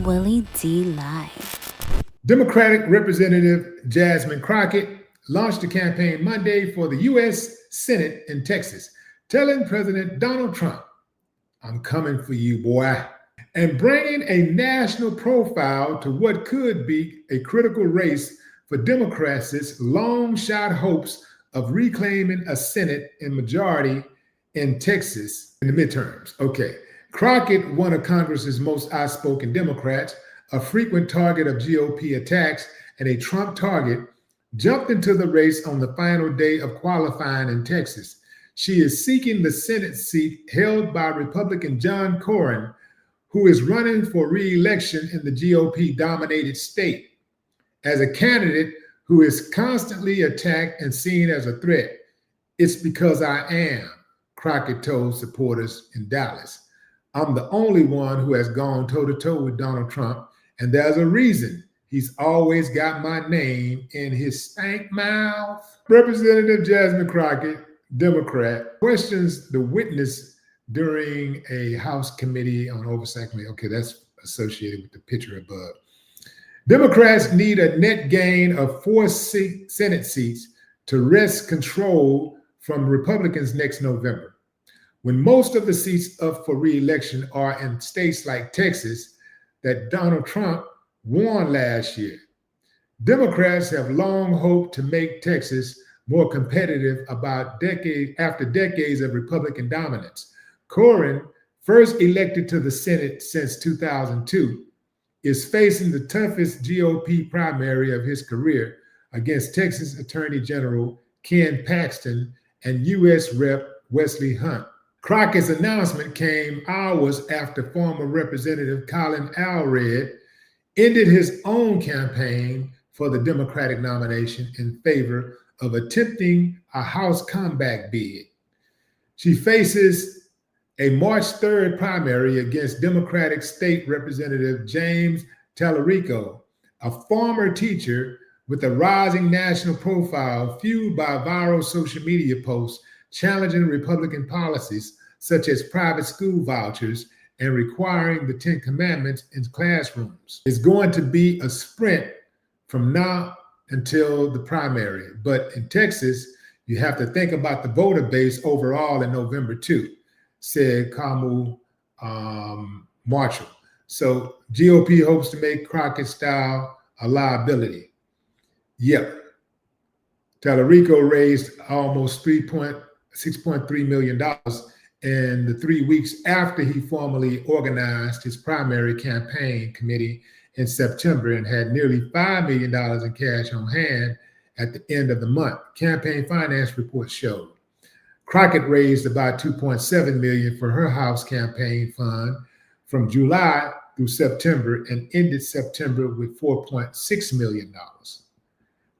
Willie D. Live. Democratic Representative Jasmine Crockett launched a campaign Monday for the U.S. Senate in Texas, telling President Donald Trump, "I'm coming for you, boy," and bringing a national profile to what could be a critical race for Democrats' long shot hopes of reclaiming a Senate and majority in Texas in the midterms. Okay. Crockett, one of Congress's most outspoken Democrats, a frequent target of GOP attacks, and a Trump target, jumped into the race on the final day of qualifying in Texas. She is seeking the Senate seat held by Republican John Cornyn, who is running for re-election in the GOP-dominated state. As a candidate who is constantly attacked and seen as a threat, "It's because I am," Crockett told supporters in Dallas. "I'm the only one who has gone toe-to-toe with Donald Trump, and there's a reason. He's always got my name in his stank mouth." Representative Jasmine Crockett, Democrat, questions the witness during a House Committee on Oversight. Okay, that's associated with the picture above. Democrats need a net gain of 4 Senate seats to wrest control from Republicans next November. When most of the seats up for re-election are in states like Texas that Donald Trump won last year. Democrats have long hoped to make Texas more competitive after decades of Republican dominance. Cornyn, first elected to the Senate since 2002, is facing the toughest GOP primary of his career against Texas Attorney General Ken Paxton and U.S. Rep. Wesley Hunt. Crockett's announcement came hours after former Representative Colin Allred ended his own campaign for the Democratic nomination in favor of attempting a House comeback bid. She faces a March 3rd primary against Democratic State Representative James Tallarico, a former teacher with a rising national profile fueled by viral social media posts challenging Republican policies such as private school vouchers and requiring the 10 Commandments in classrooms. It's going to be a sprint from now until the primary. But in Texas, you have to think about the voter base overall in November too, said Kamau Marshall. So GOP hopes to make Crockett style a liability. Yep. Tallarico raised almost $6.3 million in the 3 weeks after he formally organized his primary campaign committee in September and had nearly $5 million in cash on hand at the end of the month, campaign finance reports showed. Crockett raised about $2.7 million for her House campaign fund from July through September and ended September with $4.6 million.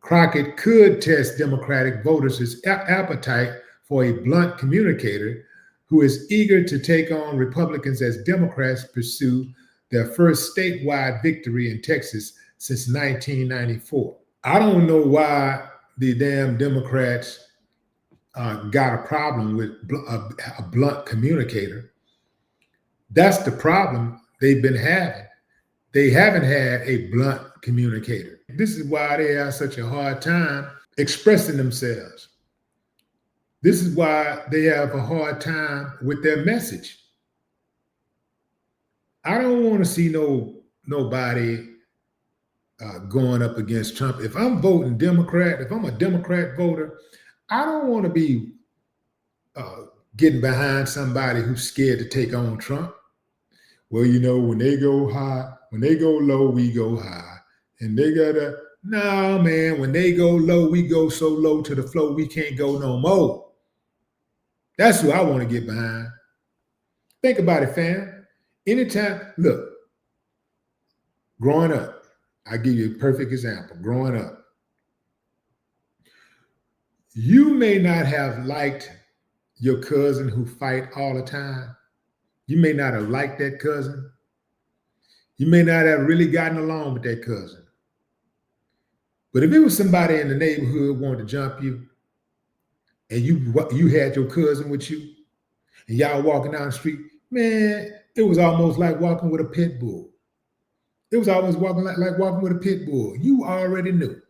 Crockett could test Democratic voters' appetite for a blunt communicator who is eager to take on Republicans as Democrats pursue their first statewide victory in Texas since 1994. I don't know why the damn Democrats got a problem with a blunt communicator. That's the problem they've been having. They haven't had a blunt communicator. This is why they have such a hard time expressing themselves. This is why they have a hard time with their message. I don't want to see nobody going up against Trump. If I'm voting Democrat, if I'm a Democrat voter, I don't want to be getting behind somebody who's scared to take on Trump. Well, you know, when they go high, when they go low, we go high. And they gotta, no, man, when they go low, we go so low to the floor, we can't go no more. That's who I want to get behind. Think about it, fam. Anytime, look, growing up, I'll give you a perfect example. Growing up, you may not have liked your cousin who fight all the time. You may not have liked that cousin. You may not have really gotten along with that cousin. But if it was somebody in the neighborhood who wanted to jump you, and you had your cousin with you, and y'all walking down the street, man, it was almost like walking with a pit bull. It was always walking like walking with a pit bull. You already knew.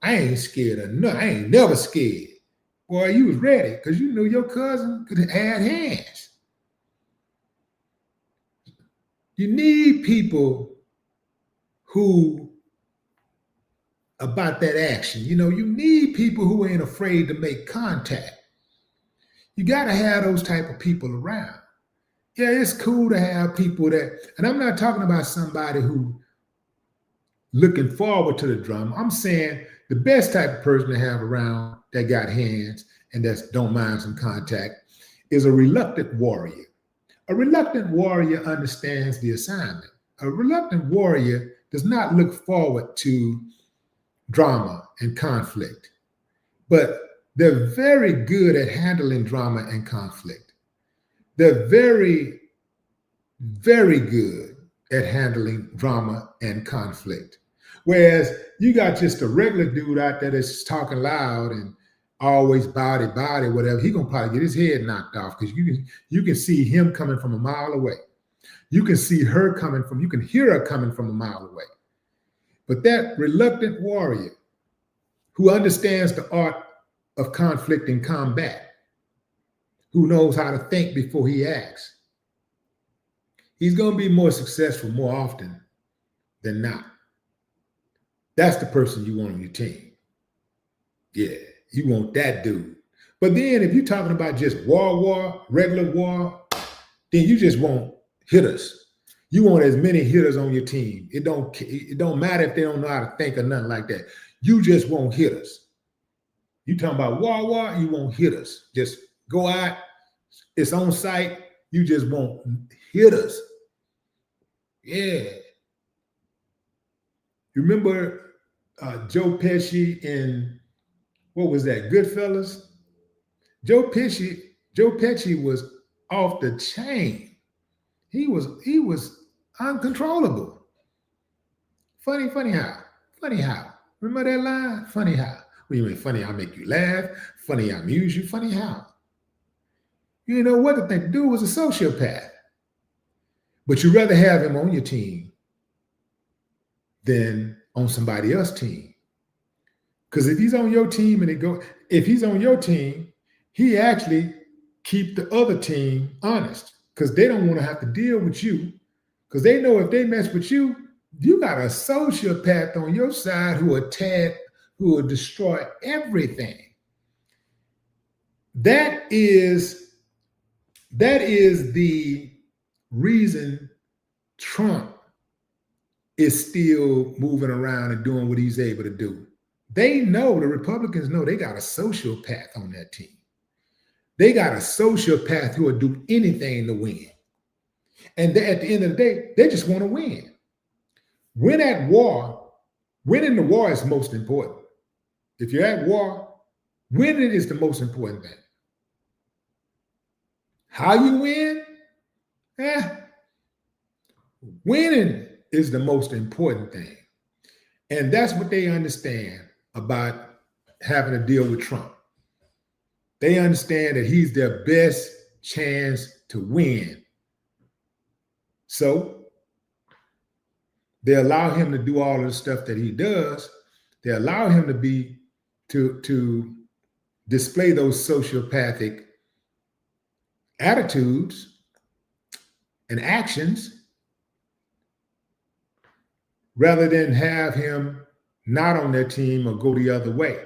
I ain't scared of nothing. I ain't never scared. Boy, you was ready because you knew your cousin could add hands. You need people who about that action. You know, you need people who ain't afraid to make contact. You got to have those type of people around. Yeah, it's cool to have people that, and I'm not talking about somebody who looking forward to the drama. I'm saying the best type of person to have around that got hands and that don't mind some contact is a reluctant warrior. A reluctant warrior understands the assignment. A reluctant warrior does not look forward to drama and conflict, but they're very good at handling drama and conflict. They're very, very good at handling drama and conflict. Whereas you got just a regular dude out there that's talking loud and always body, whatever, he gonna probably get his head knocked off because you can see him coming from a mile away. You can see her coming from, you can hear her coming from a mile away. But that reluctant warrior who understands the art of conflict and combat, who knows how to think before he acts, he's going to be more successful more often than not. That's the person you want on your team. Yeah, you want that dude. But then if you're talking about just war, regular war, then you just want hitters. You want as many hitters on your team. It don't matter if they don't know how to think or nothing like that. You just want hitters. You talking about war, you want hitters. Just go out, it's on site, you just want hitters. Yeah. You remember Joe Pesci in, what was that, Goodfellas? Joe Pesci was off the chain. He was uncontrollable. Funny how? Funny how? Remember that line? Funny how? What do you mean funny? I make you laugh. Funny, I amuse you. Funny how? You didn't know what to think. The dude was a sociopath. But you'd rather have him on your team than on somebody else's team. Because if he's on your team if he's on your team, he actually keep the other team honest because they don't want to have to deal with you. Because they know if they mess with you, you got a sociopath on your side who will destroy everything. That is the reason Trump is still moving around and doing what he's able to do. They know, the Republicans know they got a sociopath on that team. They got a sociopath who will do anything to win. And at the end of the day, they just want to win. Winning the war is most important. If you're at war, winning is the most important thing. How you win? Winning is the most important thing. And that's what they understand about having to deal with Trump. They understand that he's their best chance to win. So they allow him to do all of the stuff that he does. They allow him to display those sociopathic attitudes and actions rather than have him not on their team or go the other way.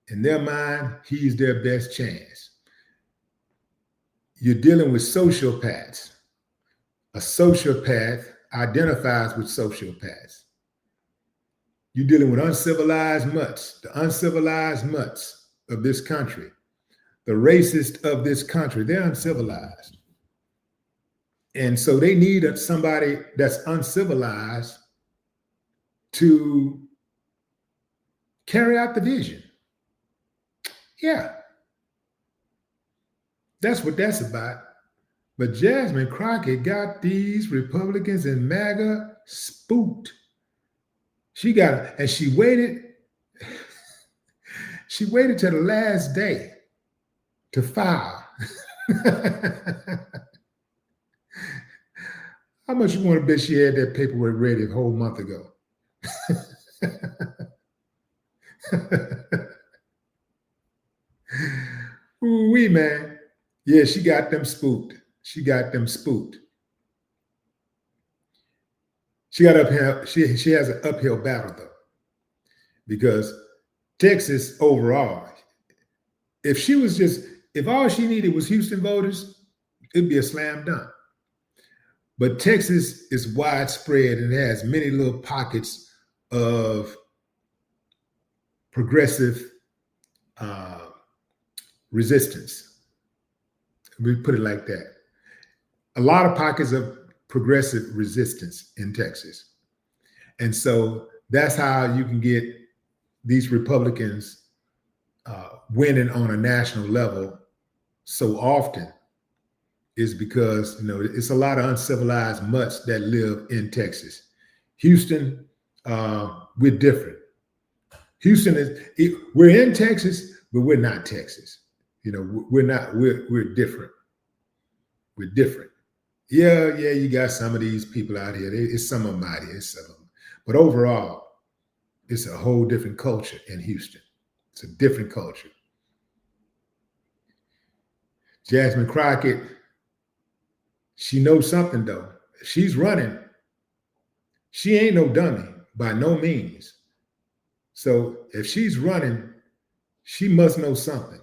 In their mind, he's their best chance. You're dealing with sociopaths. A sociopath identifies with sociopaths. You're dealing with uncivilized mutts, the uncivilized mutts of this country, the racist of this country. They're uncivilized. And so they need somebody that's uncivilized to carry out the vision. Yeah. That's what that's about. But Jasmine Crockett got these Republicans and MAGA spooked. She waited till the last day to file. How much you want to bet she had that paperwork ready a whole month ago? Ooh-wee, man. Yeah, she got them spooked. She got them spooked. She got uphill. She has an uphill battle though, because Texas overall, if all she needed was Houston voters, it'd be a slam dunk. But Texas is widespread and has many little pockets of progressive resistance. We put it like that. A lot of pockets of progressive resistance in Texas. And so that's how you can get these Republicans winning on a national level so often, is because, you know, it's a lot of uncivilized mutts that live in Texas. Houston, we're different. We're in Texas, but we're not Texas. You know, we're different. We're different. Yeah, you got some of these people out here. It's some of them out here, it's some of them. But overall, it's a whole different culture in Houston. It's a different culture. Jasmine Crockett, she knows something though. She's running. She ain't no dummy by no means. So if she's running, she must know something.